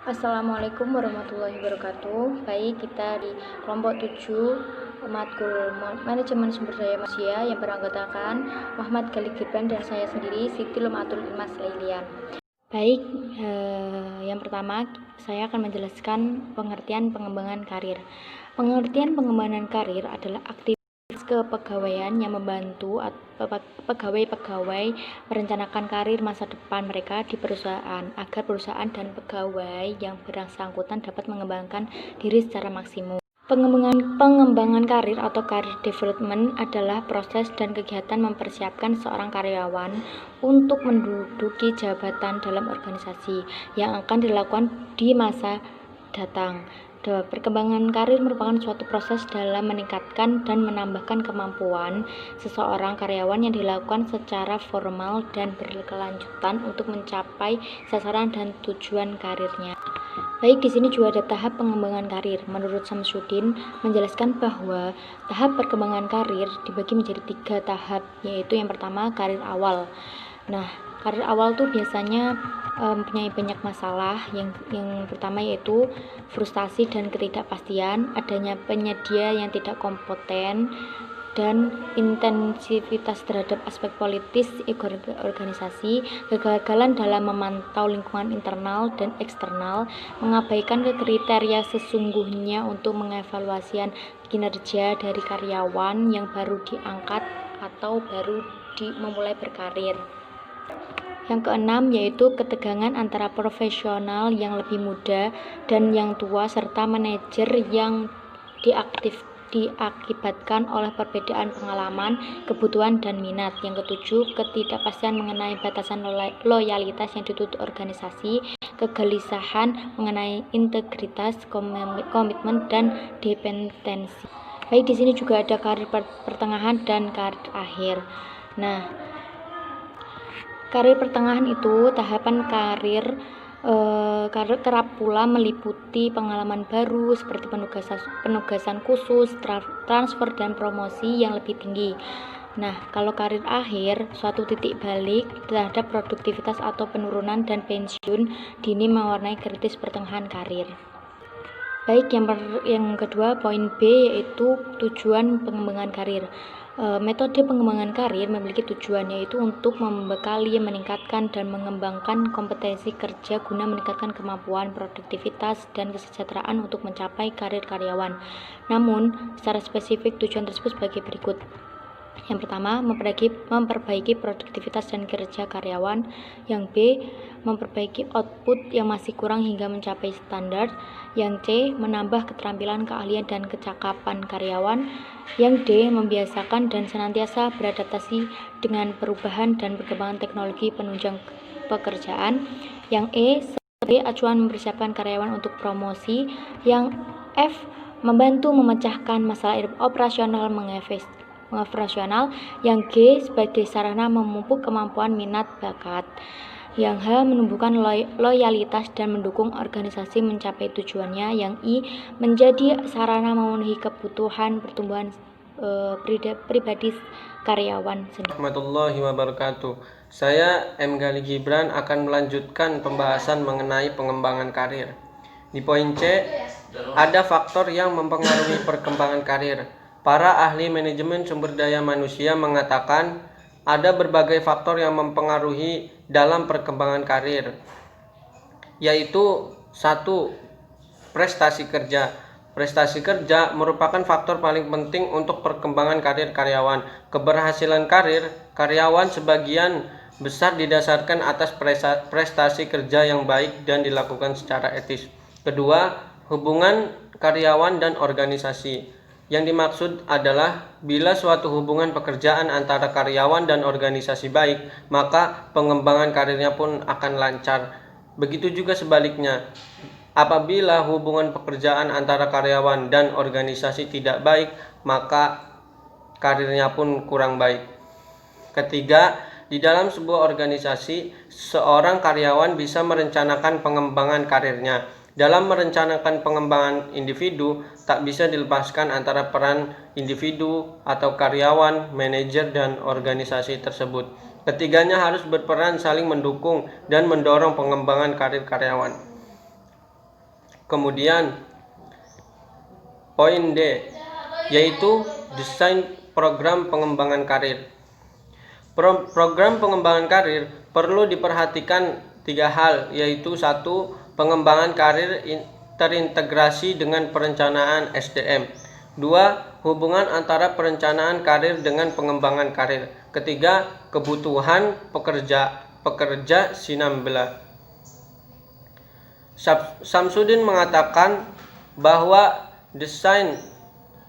Assalamualaikum warahmatullahi wabarakatuh. Baik, kita di kelompok 7 matkul manajemen sumber daya manusia yang beranggotakan Muhammad Khalid Gibran dan saya sendiri Siti Lumatul Ilmas Lailian. Baik, yang pertama saya akan menjelaskan pengertian pengembangan karir. Pengertian pengembangan karir adalah aktivitas kepegawaian yang membantu pegawai-pegawai merencanakan karir masa depan mereka di perusahaan agar perusahaan dan pegawai yang bersangkutan dapat mengembangkan diri secara maksimum. Pengembangan karir atau career development adalah proses dan kegiatan mempersiapkan seorang karyawan untuk menduduki jabatan dalam organisasi yang akan dilakukan di masa datang. Perkembangan karir merupakan suatu proses dalam meningkatkan dan menambahkan kemampuan seseorang karyawan yang dilakukan secara formal dan berkelanjutan untuk mencapai sasaran dan tujuan karirnya. Baik, di sini juga ada tahap pengembangan karir. Menurut Samsudin menjelaskan bahwa tahap perkembangan karir dibagi menjadi 3 tahap, yaitu yang pertama karir awal. Nah, karir awal tuh biasanya mempunyai banyak masalah. Yang pertama yaitu frustasi dan ketidakpastian, adanya penyedia yang tidak kompeten, dan intensivitas terhadap aspek politis organisasi, kegagalan dalam memantau lingkungan internal dan eksternal, mengabaikan kriteria sesungguhnya untuk mengevaluasi kinerja dari karyawan yang baru diangkat atau baru memulai berkarir. Yang keenam yaitu ketegangan antara profesional yang lebih muda dan yang tua serta manajer yang diakibatkan oleh perbedaan pengalaman, kebutuhan, dan minat. Yang ketujuh, ketidakpastian mengenai batasan loyalitas yang dituntut organisasi, kegelisahan mengenai integritas, komitmen, dan dependensi. Baik, di sini juga ada karir pertengahan dan karir akhir. Nah, karir pertengahan itu tahapan karir kerap pula meliputi pengalaman baru seperti penugasan khusus, transfer, dan promosi yang lebih tinggi. Nah, kalau karir akhir, suatu titik balik terhadap produktivitas atau penurunan dan pensiun dini mewarnai kritis pertengahan karir. Baik, yang kedua, poin B yaitu tujuan pengembangan karir. Metode pengembangan karir memiliki tujuan yaitu untuk membekali, meningkatkan, dan mengembangkan kompetensi kerja guna meningkatkan kemampuan, produktivitas, dan kesejahteraan untuk mencapai karir karyawan. Namun, secara spesifik tujuan tersebut sebagai berikut. Yang pertama, memperbaiki produktivitas dan kerja karyawan. Yang B, memperbaiki output yang masih kurang hingga mencapai standar. Yang C, menambah keterampilan, keahlian, dan kecakapan karyawan. Yang D, membiasakan dan senantiasa beradaptasi dengan perubahan dan perkembangan teknologi penunjang pekerjaan. Yang E, sebagai acuan mempersiapkan karyawan untuk promosi. Yang F, membantu memecahkan masalah operasional operasional. Yang G, sebagai sarana memupuk kemampuan, minat, bakat. Yang H, menumbuhkan loyalitas dan mendukung organisasi mencapai tujuannya. Yang I, menjadi sarana memenuhi kebutuhan pertumbuhan pribadi karyawan sendiri. Warahmatullahi wabarakatuh. Saya M. Khalid Gibran akan melanjutkan pembahasan mengenai pengembangan karir. Di poin C, ada faktor yang mempengaruhi perkembangan karir. Para ahli manajemen sumber daya manusia mengatakan ada berbagai faktor yang mempengaruhi dalam perkembangan karir, yaitu 1. Prestasi kerja. Prestasi kerja merupakan faktor paling penting untuk perkembangan karir karyawan. Keberhasilan karir karyawan sebagian besar didasarkan atas prestasi kerja yang baik dan dilakukan secara etis. Kedua, hubungan karyawan dan organisasi. Yang dimaksud adalah bila suatu hubungan pekerjaan antara karyawan dan organisasi baik, maka pengembangan karirnya pun akan lancar. Begitu juga sebaliknya. Apabila hubungan pekerjaan antara karyawan dan organisasi tidak baik, maka karirnya pun kurang baik. Ketiga, di dalam sebuah organisasi, seorang karyawan bisa merencanakan pengembangan karirnya. Dalam merencanakan pengembangan individu, tak bisa dilepaskan antara peran individu atau karyawan, manajer, dan organisasi tersebut. Ketiganya harus berperan saling mendukung dan mendorong pengembangan karir karyawan. Kemudian poin D, yaitu desain program pengembangan karir. Program pengembangan karir perlu diperhatikan 3 hal, yaitu 1. Pengembangan karir terintegrasi dengan perencanaan SDM. 2. Hubungan antara perencanaan karir dengan pengembangan karir. Ketiga, kebutuhan pekerja sinambela. Samsudin mengatakan bahwa desain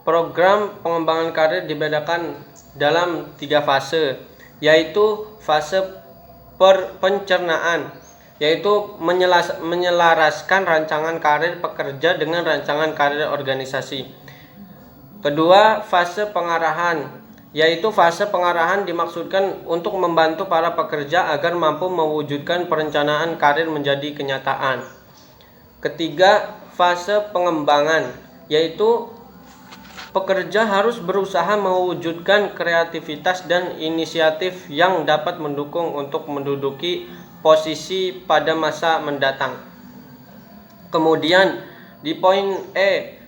program pengembangan karir dibedakan dalam 3 fase, yaitu fase pencernaan, yaitu menyelaraskan rancangan karir pekerja dengan rancangan karir organisasi. Kedua, fase pengarahan, yaitu fase pengarahan dimaksudkan untuk membantu para pekerja agar mampu mewujudkan perencanaan karir menjadi kenyataan. Ketiga, fase pengembangan, yaitu pekerja harus berusaha mewujudkan kreativitas dan inisiatif yang dapat mendukung untuk menduduki posisi pada masa mendatang. Kemudian di poin E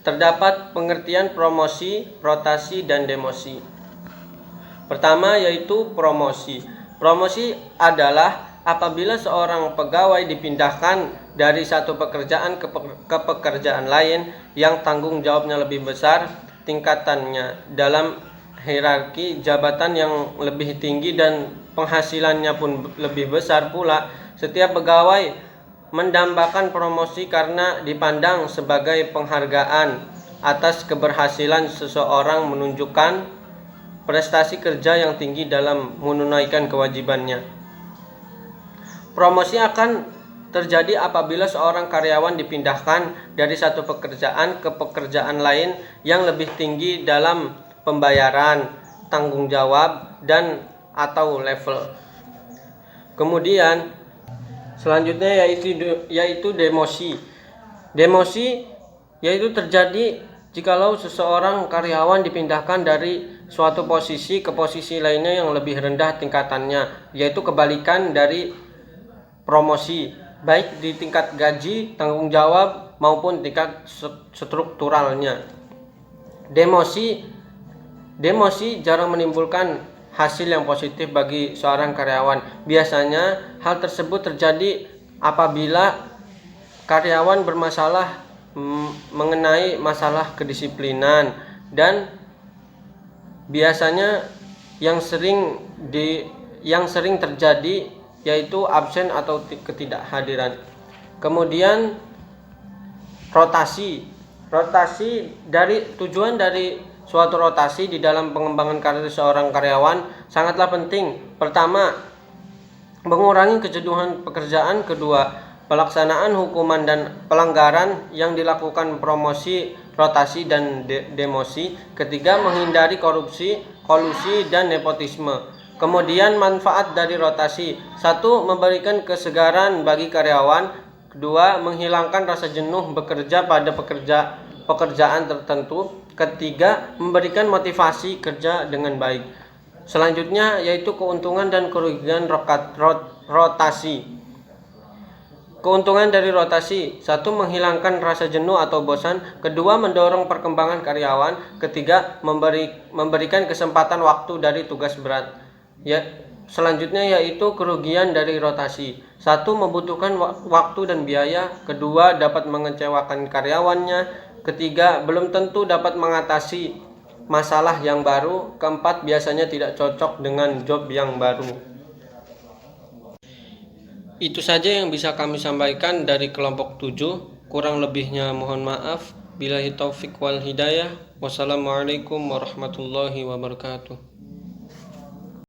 terdapat pengertian promosi, rotasi, dan demosi. Pertama yaitu promosi. Promosi adalah apabila seorang pegawai dipindahkan dari satu pekerjaan ke pekerjaan lain yang tanggung jawabnya lebih besar tingkatannya dalam hierarki jabatan yang lebih tinggi dan penghasilannya pun lebih besar pula. Setiap pegawai mendambakan promosi karena dipandang sebagai penghargaan atas keberhasilan seseorang menunjukkan prestasi kerja yang tinggi dalam menunaikan kewajibannya. Promosi akan terjadi apabila seorang karyawan dipindahkan dari satu pekerjaan ke pekerjaan lain yang lebih tinggi dalam pembayaran, tanggung jawab, dan atau level. Kemudian selanjutnya yaitu demosi. Demosi yaitu terjadi jikalau seseorang karyawan dipindahkan dari suatu posisi ke posisi lainnya yang lebih rendah tingkatannya, yaitu kebalikan dari promosi, baik di tingkat gaji, tanggung jawab, maupun tingkat strukturalnya. Demosi jarang menimbulkan hasil yang positif bagi seorang karyawan. Biasanya hal tersebut terjadi apabila karyawan bermasalah mengenai masalah kedisiplinan, dan biasanya yang sering terjadi yaitu absen atau ketidakhadiran. Kemudian rotasi tujuan dari suatu rotasi di dalam pengembangan karir seorang karyawan sangatlah penting. Pertama, mengurangi kejenuhan pekerjaan. Kedua, pelaksanaan hukuman dan pelanggaran yang dilakukan promosi, rotasi, dan demosi. Ketiga, menghindari korupsi, kolusi, dan nepotisme. Kemudian manfaat dari rotasi: 1. Memberikan kesegaran bagi karyawan. 2. Menghilangkan rasa jenuh bekerja pada pekerjaan tertentu. Ketiga, memberikan motivasi kerja dengan baik. Selanjutnya yaitu keuntungan dan kerugian rotasi. Keuntungan dari rotasi: 1. Menghilangkan rasa jenuh atau bosan. 2. Mendorong perkembangan karyawan. 3. Memberikan kesempatan waktu dari tugas berat. Selanjutnya yaitu kerugian dari rotasi: 1. Membutuhkan waktu dan biaya. 2. Dapat mengecewakan karyawannya. 3. Belum tentu dapat mengatasi masalah yang baru. 4. Biasanya tidak cocok dengan job yang baru. Itu saja yang bisa kami sampaikan dari kelompok 7. Kurang lebihnya mohon maaf. Billahi taufik wal hidayah. Wassalamualaikum warahmatullahi wabarakatuh.